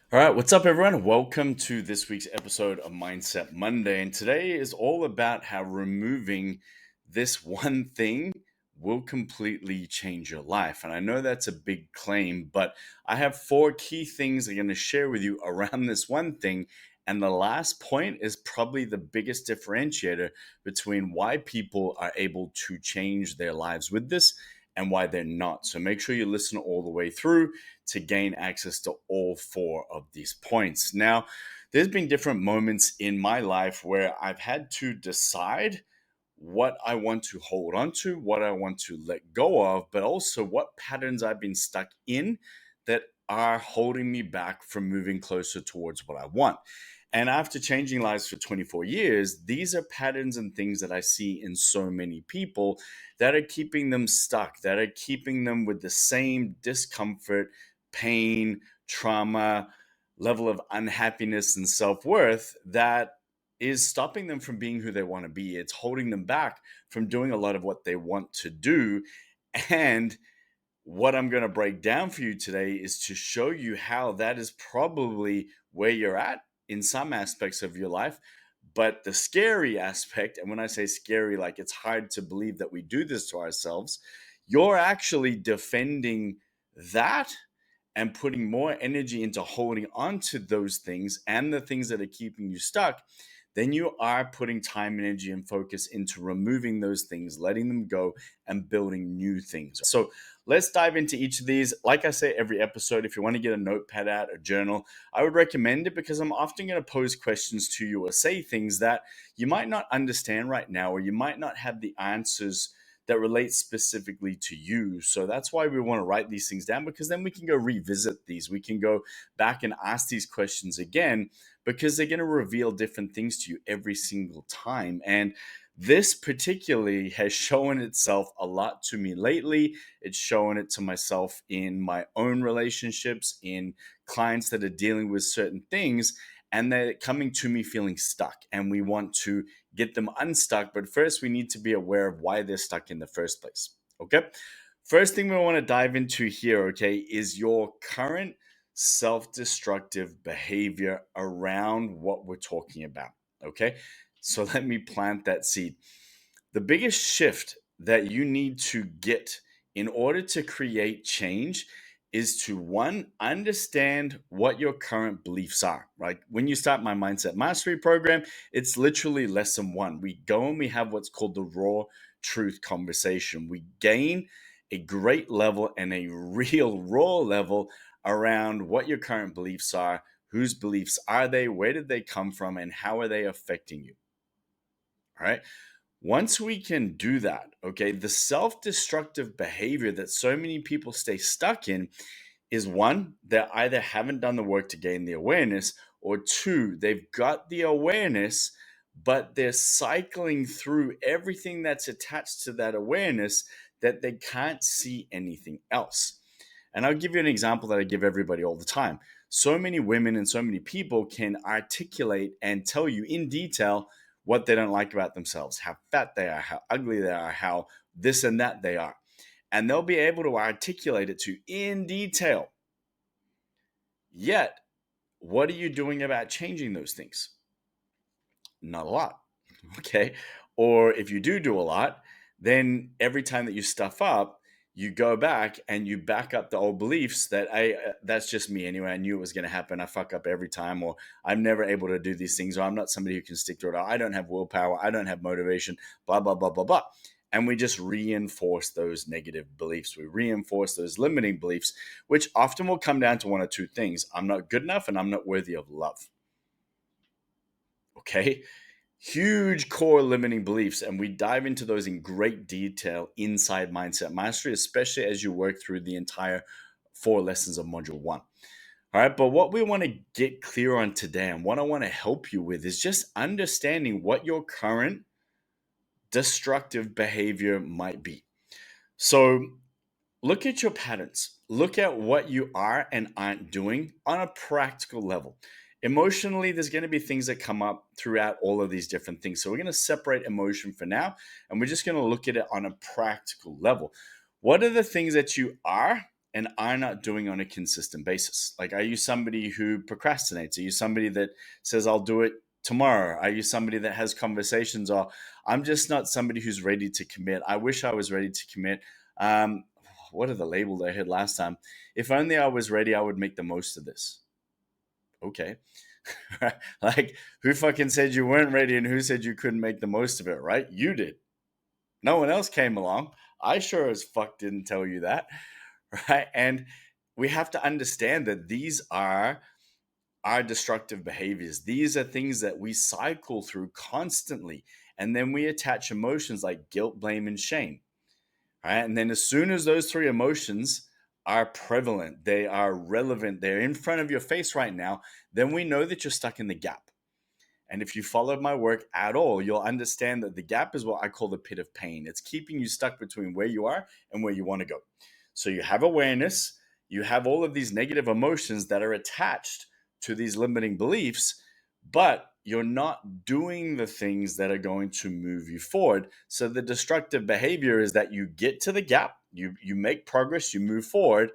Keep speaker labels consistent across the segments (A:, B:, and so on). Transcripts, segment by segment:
A: All right, what's up, everyone? Welcome to this week's episode of Mindset Monday. And today is all about how removing this one thing will completely change your life. And I know that's a big claim, but I have four key things I'm going to share with you around this one thing. And the last point is probably the biggest differentiator between why people are able to change their lives with this and why they're not. So make sure you listen all the way through to gain access to all four of these points. Now, there's been different moments in my life where I've had to decide what I want to hold on to, what I want to let go of, but also what patterns I've been stuck in that are holding me back from moving closer towards what I want. And after changing lives for 24 years, these are patterns and things that I see in so many people that are keeping them stuck, that are keeping them with the same discomfort, pain, trauma, level of unhappiness and self worth that is stopping them from being who they want to be. It's holding them back from doing a lot of what they want to do. And what I'm going to break down for you today is to show you how that is probably where you're at in some aspects of your life. But the scary aspect, and when I say scary, like it's hard to believe that we do this to ourselves, you're actually defending that and putting more energy into holding on to those things and the things that are keeping you stuck, then you are putting time, energy, and focus into removing those things, letting them go, and building new things. So let's dive into each of these. Like I say every episode, if you want to get a notepad out, a journal, I would recommend it because I'm often going to pose questions to you or say things that you might not understand right now, or you might not have the answers that relate specifically to you. So that's why we want to write these things down, because then we can go revisit these. We can go back and ask these questions again, because they're going to reveal different things to you every single time. And this particularly has shown itself a lot to me lately. It's shown it to myself in my own relationships, in clients that are dealing with certain things, and they're coming to me feeling stuck. And we want to get them unstuck. But first, we need to be aware of why they're stuck in the first place. Okay. First thing we want to dive into here, okay, is your current self destructive behavior around what we're talking about. Okay. So let me plant that seed. The biggest shift that you need to get in order to create change is to one, understand what your current beliefs are. Right? When you start my mindset mastery program, it's literally lesson one. We go and we have what's called the raw truth conversation. We gain a great level and a real raw level around what your current beliefs are, whose beliefs are they, where did they come from, and how are they affecting you. All right. Once we can do that, okay, the self destructive behavior that so many people stay stuck in is one, they either haven't done the work to gain the awareness, or two, they've got the awareness, but they're cycling through everything that's attached to that awareness that they can't see anything else. And I'll give you an example that I give everybody all the time. So many women and so many people can articulate and tell you in detail what they don't like about themselves, how fat they are, how ugly they are, how this and that they are. And they'll be able to articulate it to you in detail. Yet, what are you doing about changing those things? Not a lot. Okay. Or if you do a lot, then every time that you stuff up, you go back and you back up the old beliefs that that's just me anyway. I knew it was going to happen. I fuck up every time, or I'm never able to do these things, or I'm not somebody who can stick to it. Or I don't have willpower. I don't have motivation. Blah blah blah blah blah. And we just reinforce those negative beliefs. We reinforce those limiting beliefs, which often will come down to one or two things: I'm not good enough, and I'm not worthy of love. Okay. Huge core limiting beliefs, and we dive into those in great detail inside Mindset Mastery, especially as you work through the entire four lessons of module one. All right, but what we want to get clear on today, and what I want to help you with, is just understanding what your current destructive behavior might be. So look at your patterns. Look at what you are and aren't doing on a practical level. Emotionally, there's going to be things that come up throughout all of these different things. So we're going to separate emotion for now, and we're just going to look at it on a practical level. What are the things that you are and are not doing on a consistent basis? Like, are you somebody who procrastinates? Are you somebody that says, I'll do it tomorrow? Are you somebody that has conversations, or I'm just not somebody who's ready to commit? I wish I was ready to commit. Um, what are the labels I had last time? If only I was ready, I would make the most of this. Okay. Like, who fucking said you weren't ready and who said you couldn't make the most of it, right? You did. No one else came along. I sure as fuck didn't tell you that, right? And we have to understand that these are our destructive behaviors. These are things that we cycle through constantly. And then we attach emotions like guilt, blame, and shame, right? And then as soon as those three emotions are prevalent, they are relevant, they're in front of your face right now, then we know that you're stuck in the gap. And if you followed my work at all, you'll understand that the gap is what I call the pit of pain. It's keeping you stuck between where you are and where you want to go. So you have awareness, you have all of these negative emotions that are attached to these limiting beliefs, but you're not doing the things that are going to move you forward. So the destructive behavior is that you get to the gap, you make progress, you move forward,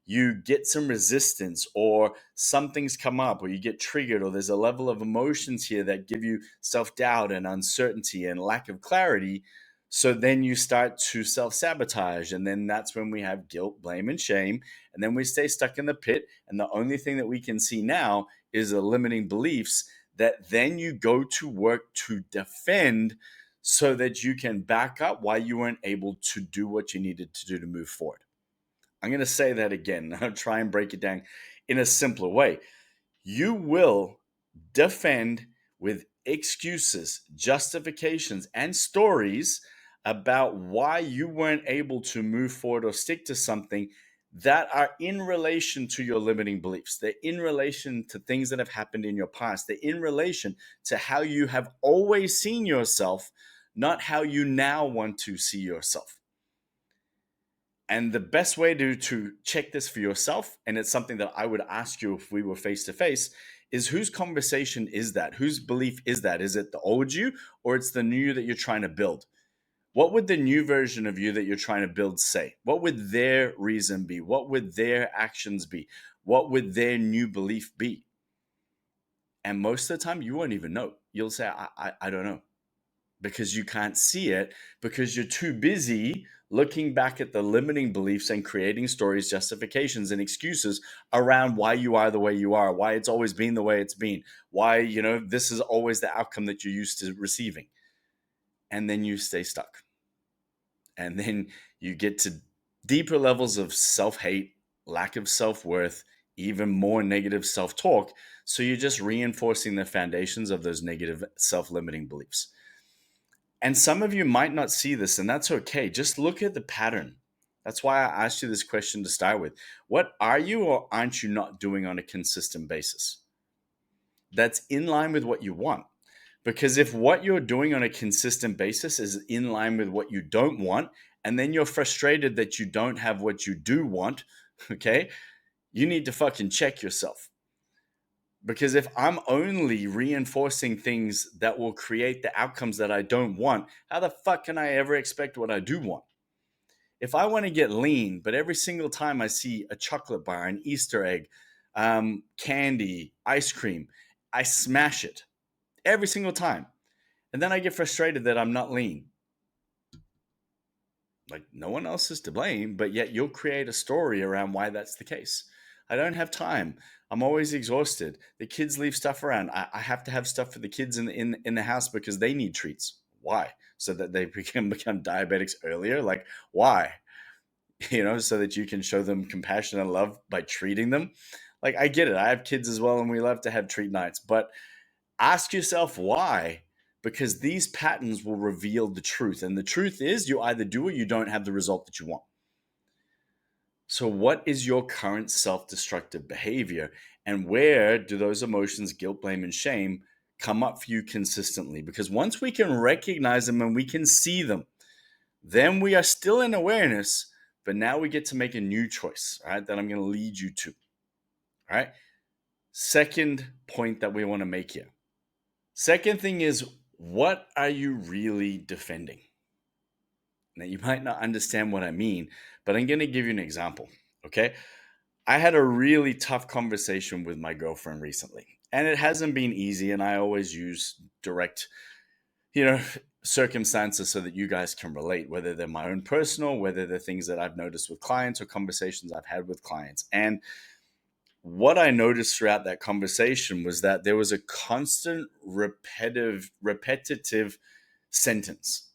A: you get some resistance, or something's come up, or you get triggered, or there's a level of emotions here that give you self-doubt and uncertainty and lack of clarity. So then you start to self-sabotage, and then that's when we have guilt, blame, and shame, and then we stay stuck in the pit, and the only thing that we can see now is the limiting beliefs that then you go to work to defend, so that you can back up why you weren't able to do what you needed to do to move forward. I'm going to say that again. I'll try and break it down in a simpler way. You will defend with excuses, justifications, and stories about why you weren't able to move forward or stick to something that are in relation to your limiting beliefs. They're in relation to things that have happened in your past. They're in relation to how you have always seen yourself, not how you now want to see yourself. And the best way to check this for yourself, and it's something that I would ask you if we were face to face, is whose conversation is that? Whose belief is that? Is it the old you, or it's the new you that you're trying to build? What would the new version of you that you're trying to build say? What would their reason be? What would their actions be? What would their new belief be? And most of the time, you won't even know. You'll say, I don't know, because you can't see it, because you're too busy looking back at the limiting beliefs and creating stories, justifications, and excuses around why you are the way you are, why it's always been the way it's been, why, this is always the outcome that you're used to receiving. And then you stay stuck. And then you get to deeper levels of self-hate, lack of self-worth, even more negative self-talk. So you're just reinforcing the foundations of those negative self-limiting beliefs. And some of you might not see this, and that's okay. Just look at the pattern. That's why I asked you this question to start with. What are you or aren't you not doing on a consistent basis that's in line with what you want? Because if what you're doing on a consistent basis is in line with what you don't want, and then you're frustrated that you don't have what you do want, okay, you need to fucking check yourself. Because if I'm only reinforcing things that will create the outcomes that I don't want, how the fuck can I ever expect what I do want? If I want to get lean, but every single time I see a chocolate bar, an Easter egg, candy, ice cream, I smash it every single time. And then I get frustrated that I'm not lean. Like, no one else is to blame, but yet you'll create a story around why that's the case. I don't have time. I'm always exhausted. The kids leave stuff around. I have to have stuff for the kids in the house because they need treats. Why? So that they can become diabetics earlier? Like, why? So that you can show them compassion and love by treating them. Like, I get it. I have kids as well, and we love to have treat nights. But ask yourself why, because these patterns will reveal the truth. And the truth is, you either do or you don't have the result that you want. So, what is your current self destructive behavior? And where do those emotions, guilt, blame, and shame, come up for you consistently? Because once we can recognize them and we can see them, then we are still in awareness, but now we get to make a new choice, right? That I'm going to lead you to. All right. Second point that we want to make here. Second thing is, what are you really defending? Now, you might not understand what I mean, but I'm going to give you an example. Okay. I had a really tough conversation with my girlfriend recently, and it hasn't been easy. And I always use direct, you know, circumstances so that you guys can relate, whether they're my own personal, whether they're things that I've noticed with clients or conversations I've had with clients. And what I noticed throughout that conversation was that there was a constant repetitive sentence.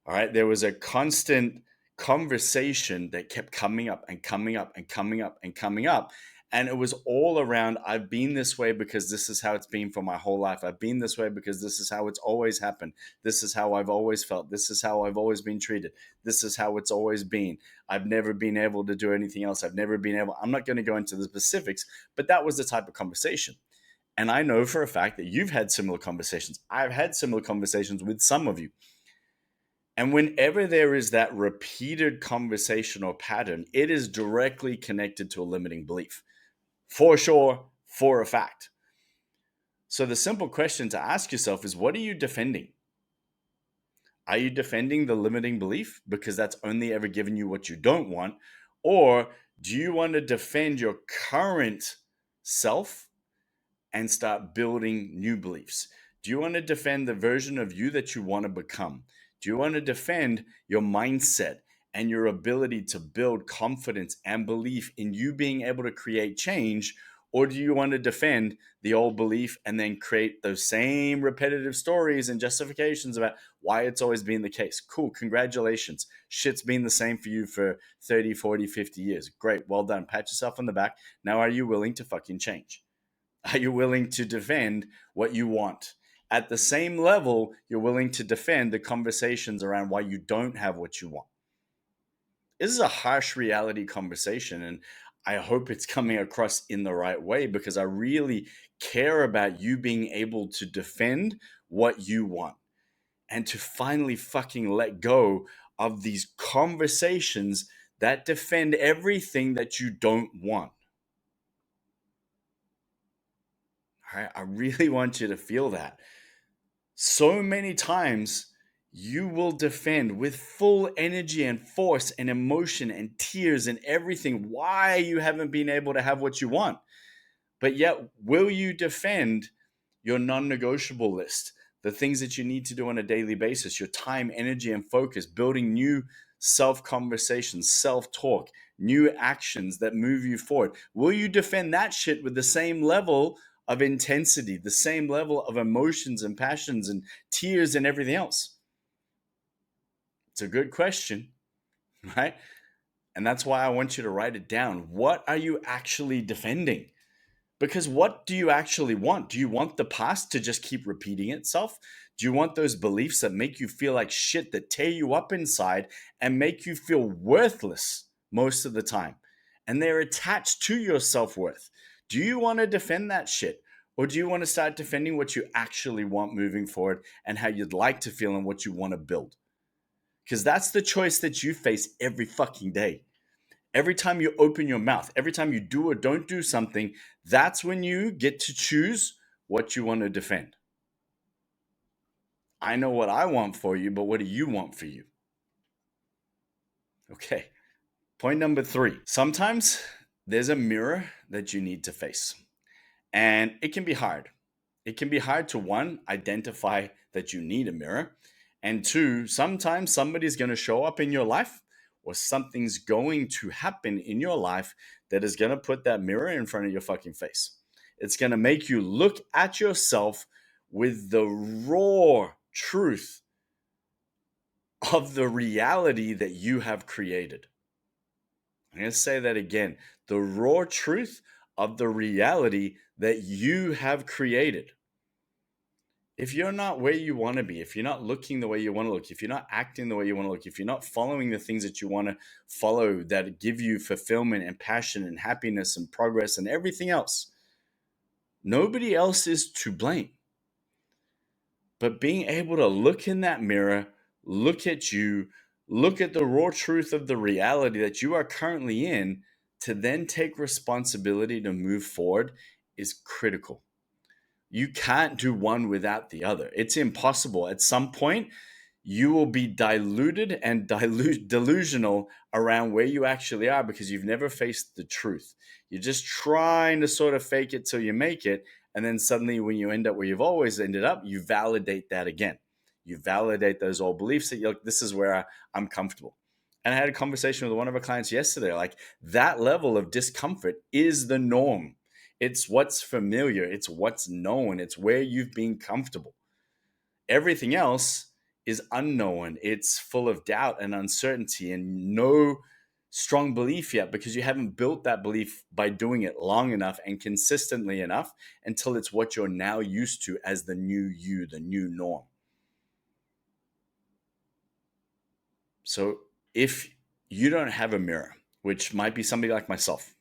A: All right. There was a constant conversation that kept coming up and coming up and coming up and coming up. And it was all around, I've been this way because this is how it's been for my whole life. I've been this way because this is how it's always happened. This is how I've always felt. This is how I've always been treated. This is how it's always been. I've never been able to do anything else. I'm not going to go into the specifics, but that was the type of conversation. And I know for a fact that you've had similar conversations. I've had similar conversations with some of you. And whenever there is that repeated conversation or pattern, it is directly connected to a limiting belief. For sure, for a fact. So the simple question to ask yourself is, what are you defending? Are you defending the limiting belief because that's only ever given you what you don't want? Or do you want to defend your current self and start building new beliefs? Do you want to defend the version of you that you want to become? Do you want to defend your mindset and your ability to build confidence and belief in you being able to create change? Or do you want to defend the old belief and then create those same repetitive stories and justifications about why it's always been the case? Cool, congratulations. Shit's been the same for you for 30, 40, 50 years. Great, well done. Pat yourself on the back. Now, are you willing to fucking change? Are you willing to defend what you want? At the same level, you're willing to defend the conversations around why you don't have what you want. This is a harsh reality conversation, and I hope it's coming across in the right way because I really care about you being able to defend what you want and to finally fucking let go of these conversations that defend everything that you don't want. All right? I really want you to feel that. So many times you will defend with full energy and force and emotion and tears and everything why you haven't been able to have what you want. But yet, will you defend your non negotiable list, the things that you need to do on a daily basis, your time, energy, and focus, building new self conversations, self talk, new actions that move you forward? Will you defend that shit with the same level of intensity, the same level of emotions and passions and tears and everything else? It's a good question, right? And that's why I want you to write it down. What are you actually defending? Because what do you actually want? Do you want the past to just keep repeating itself? Do you want those beliefs that make you feel like shit, that tear you up inside and make you feel worthless most of the time? And they're attached to your self worth. Do you want to defend that shit? Or do you want to start defending what you actually want moving forward and how you'd like to feel and what you want to build? Because that's the choice that you face every fucking day. Every time you open your mouth, every time you do or don't do something, that's when you get to choose what you want to defend. I know what I want for you, but what do you want for you? Okay. Point number 3. Sometimes there's a mirror that you need to face, and it can be hard. It can be hard to, one, identify that you need a mirror, and two, sometimes somebody's going to show up in your life or something's going to happen in your life that is going to put that mirror in front of your fucking face. It's going to make you look at yourself with the raw truth of the reality that you have created. I'm going to say that again. The raw truth of the reality that you have created. If you're not where you want to be, if you're not looking the way you want to look, if you're not acting the way you want to look, if you're not following the things that you want to follow that give you fulfillment and passion and happiness and progress and everything else, nobody else is to blame. But being able to look in that mirror, look at you, look at the raw truth of the reality that you are currently in, to then take responsibility to move forward is critical. You can't do one without the other. It's impossible. At some point, you will be diluted and delusional around where you actually are because you've never faced the truth. You're just trying to sort of fake it till you make it. And then suddenly, when you end up where you've always ended up, you validate that again. You validate those old beliefs that you're like, this is where I'm comfortable. And I had a conversation with one of our clients yesterday. Like, that level of discomfort is the norm. It's what's familiar, it's what's known, it's where you've been comfortable. Everything else is unknown. It's full of doubt and uncertainty and no strong belief yet, because you haven't built that belief by doing it long enough and consistently enough until it's what you're now used to as the new you, the new norm. So if you don't have a mirror, which might be somebody like myself,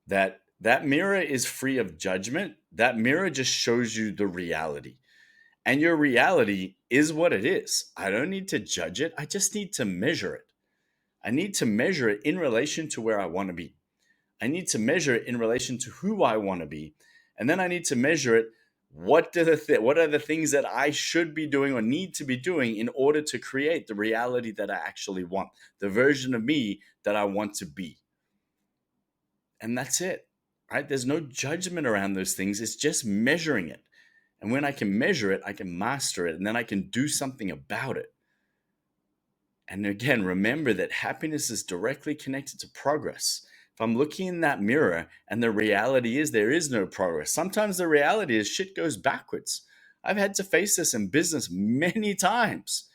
A: that mirror is free of judgment. That mirror just shows you the reality. And your reality is what it is. I don't need to judge it. I just need to measure it. I need to measure it in relation to where I want to be. I need to measure it in relation to who I want to be. And then I need to measure it. What are the things that I should be doing or need to be doing in order to create the reality that I actually want, the version of me that I want to be? And that's it, right? There's no judgment around those things. It's just measuring it. And when I can measure it, I can master it, and then I can do something about it. And again, remember that happiness is directly connected to progress. If I'm looking in that mirror and the reality is there is no progress, sometimes the reality is shit goes backwards. I've had to face this in business many times.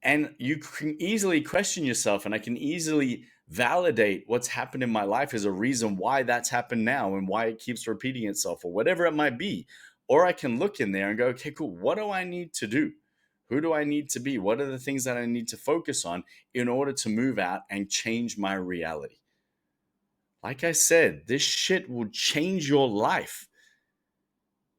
A: And you can easily question yourself, and I can easily validate what's happened in my life as a reason why that's happened now and why it keeps repeating itself or whatever it might be. Or I can look in there and go, okay, cool. What do I need to do? Who do I need to be? What are the things that I need to focus on in order to move out and change my reality? Like I said, this shit will change your life.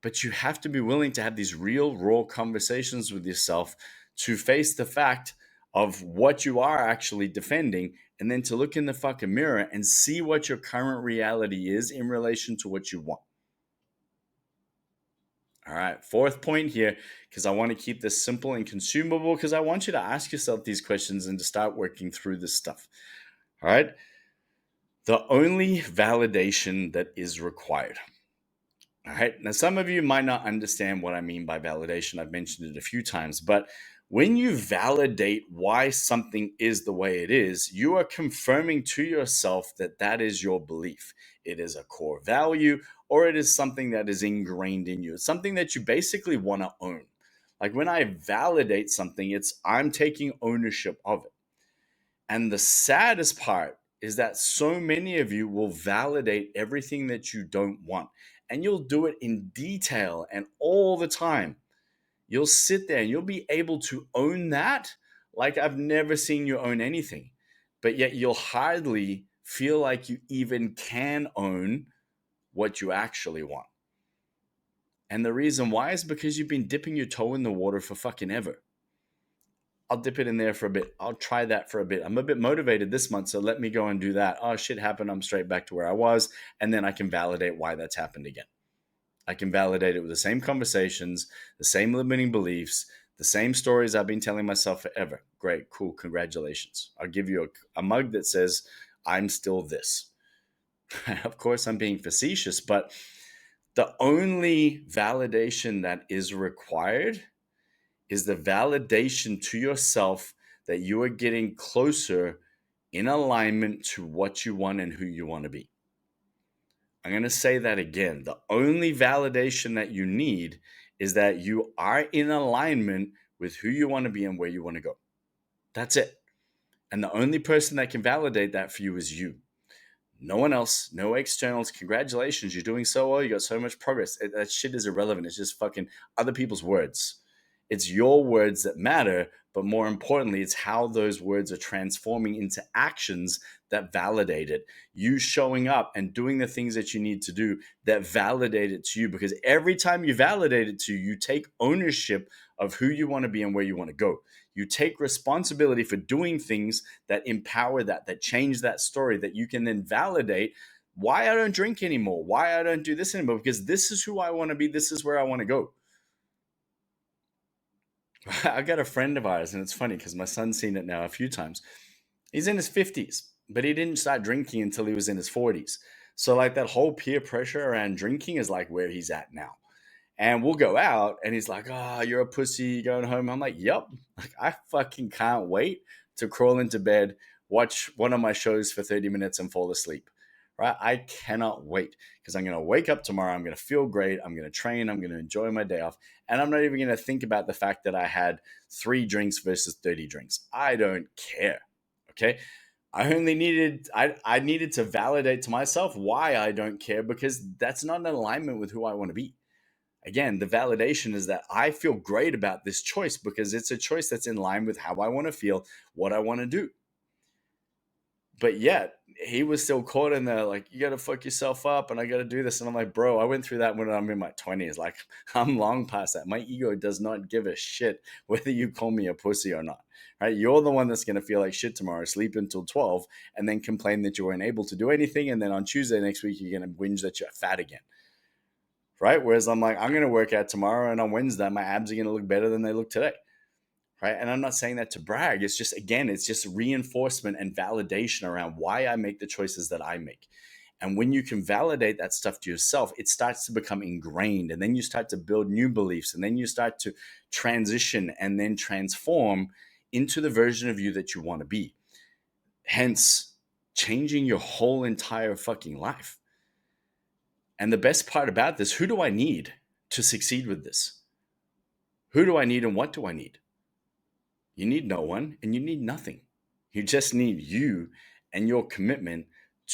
A: But you have to be willing to have these real, raw conversations with yourself to face the fact of what you are actually defending, and then to look in the fucking mirror and see what your current reality is in relation to what you want. All right, fourth point here, because I want to keep this simple and consumable, because I want you to ask yourself these questions and to start working through this stuff. All right, the only validation that is required. All right. Now, some of you might not understand what I mean by validation. I've mentioned it a few times, but when you validate why something is the way it is, you are confirming to yourself that that is your belief. It is a core value, or it is something that is ingrained in you. It's something that you basically want to own. Like when I validate something, I'm taking ownership of it. And the saddest part is that so many of you will validate everything that you don't want. And you'll do it in detail and all the time. You'll sit there and you'll be able to own that like I've never seen you own anything. But yet you'll hardly feel like you even can own what you actually want. And the reason why is because you've been dipping your toe in the water for fucking ever. I'll dip it in there for a bit. I'll try that for a bit. I'm a bit motivated this month, so let me go and do that. Oh, shit happened. I'm straight back to where I was. And then I can validate why that's happened again. I can validate it with the same conversations, the same limiting beliefs, the same stories I've been telling myself forever. Great, cool, congratulations. I'll give you a mug that says, I'm still this. Of course, I'm being facetious, but the only validation that is required is the validation to yourself that you are getting closer in alignment to what you want and who you want to be. I'm going to say that again. The only validation that you need is that you are in alignment with who you want to be and where you want to go. That's it. And the only person that can validate that for you is you. No one else, no externals. Congratulations, you're doing so well. You got so much progress. That shit is irrelevant. It's just fucking other people's words. It's your words that matter, but more importantly, it's how those words are transforming into actions that validate it. You showing up and doing the things that you need to do that validate it to you, because every time you validate it to you, you take ownership of who you want to be and where you want to go. You take responsibility for doing things that empower that change that story, that you can then validate why I don't drink anymore, why I don't do this anymore, because this is who I want to be. This is where I want to go. I got a friend of ours, and it's funny because my son's seen it now a few times. He's in his 50s, but he didn't start drinking until he was in his 40s. So, like, that whole peer pressure around drinking is like where he's at now. And we'll go out, and he's like, "Oh, you're a pussy going home." I'm like, "Yep." Like, I fucking can't wait to crawl into bed, watch one of my shows for 30 minutes, and fall asleep. Right? I cannot wait because I'm going to wake up tomorrow. I'm going to feel great. I'm going to train. I'm going to enjoy my day off. And I'm not even going to think about the fact that I had 3 drinks versus 30 drinks. I don't care. Okay. I needed to validate to myself why I don't care, because that's not in alignment with who I want to be. Again, the validation is that I feel great about this choice because it's a choice that's in line with how I want to feel, what I want to do. But yet, he was still caught in there, like, you got to fuck yourself up and I got to do this. And I'm like, bro, I went through that when I'm in my 20s. Like, I'm long past that. My ego does not give a shit whether you call me a pussy or not. Right? You're the one that's going to feel like shit tomorrow, sleep until 12, and then complain that you weren't able to do anything. And then on Tuesday next week, you're going to whinge that you're fat again. Right? Whereas I'm like, I'm going to work out tomorrow, and on Wednesday, my abs are going to look better than they look today. Right? And I'm not saying that to brag. It's just, again, it's just reinforcement and validation around why I make the choices that I make. And when you can validate that stuff to yourself, it starts to become ingrained. And then you start to build new beliefs. And then you start to transition and then transform into the version of you that you want to be. Hence, changing your whole entire fucking life. And the best part about this, who do I need to succeed with this? Who do I need and what do I need? You need no one and you need nothing. You just need you and your commitment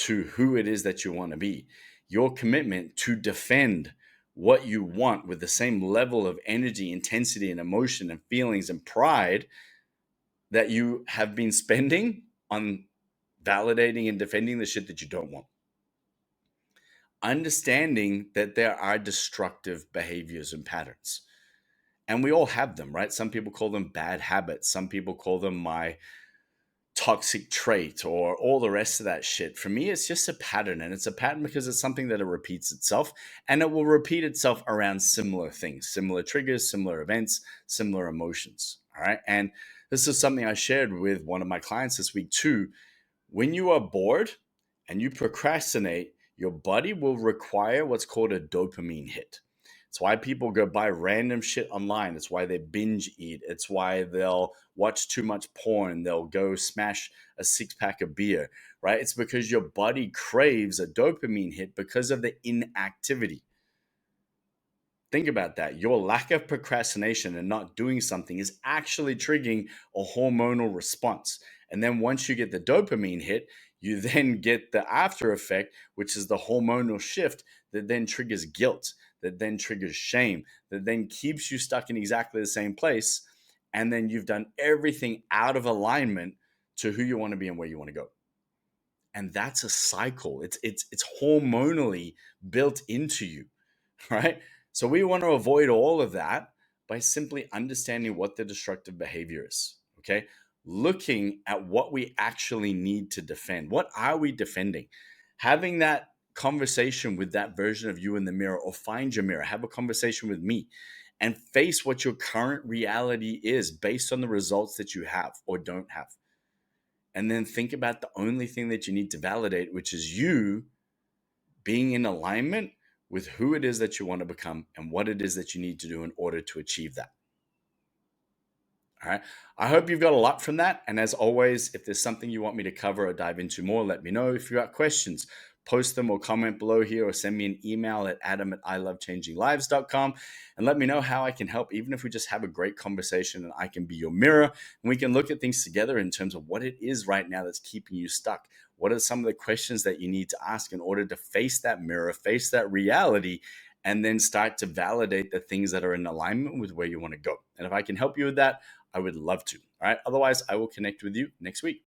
A: to who it is that you want to be. Your commitment to defend what you want with the same level of energy, intensity, and emotion and feelings and pride that you have been spending on validating and defending the shit that you don't want. Understanding that there are destructive behaviors and patterns. And we all have them, right? Some people call them bad habits. Some people call them my toxic trait or all the rest of that shit. For me, it's just a pattern. And it's a pattern because it's something that it repeats itself, and it will repeat itself around similar things, similar triggers, similar events, similar emotions. All right. And this is something I shared with one of my clients this week too. When you are bored and you procrastinate, your body will require what's called a dopamine hit. It's why people go buy random shit online. It's why they binge eat. It's why they'll watch too much porn. They'll go smash a 6-pack of beer, right? It's because your body craves a dopamine hit because of the inactivity. Think about that. Your lack of procrastination and not doing something is actually triggering a hormonal response. And then once you get the dopamine hit, you then get the after effect, which is the hormonal shift that then triggers guilt, that then triggers shame, that then keeps you stuck in exactly the same place. And then you've done everything out of alignment to who you want to be and where you want to go. And that's a cycle. It's hormonally built into you, right? So we want to avoid all of that by simply understanding what the destructive behavior is, okay? Looking at what we actually need to defend. What are we defending? Having that conversation with that version of you in the mirror, or find your mirror, have a conversation with me and face what your current reality is based on the results that you have or don't have. And then think about the only thing that you need to validate, which is you being in alignment with who it is that you want to become and what it is that you need to do in order to achieve that. All right. I hope you've got a lot from that. And as always, if there's something you want me to cover or dive into more, let me know. If you've got questions, post them or comment below here, or send me an email at adam@ilovechanginglives.com and let me know how I can help, even if we just have a great conversation and I can be your mirror and we can look at things together in terms of what it is right now that's keeping you stuck. What are some of the questions that you need to ask in order to face that mirror, face that reality, and then start to validate the things that are in alignment with where you want to go? And if I can help you with that, I would love to. All right. Otherwise, I will connect with you next week.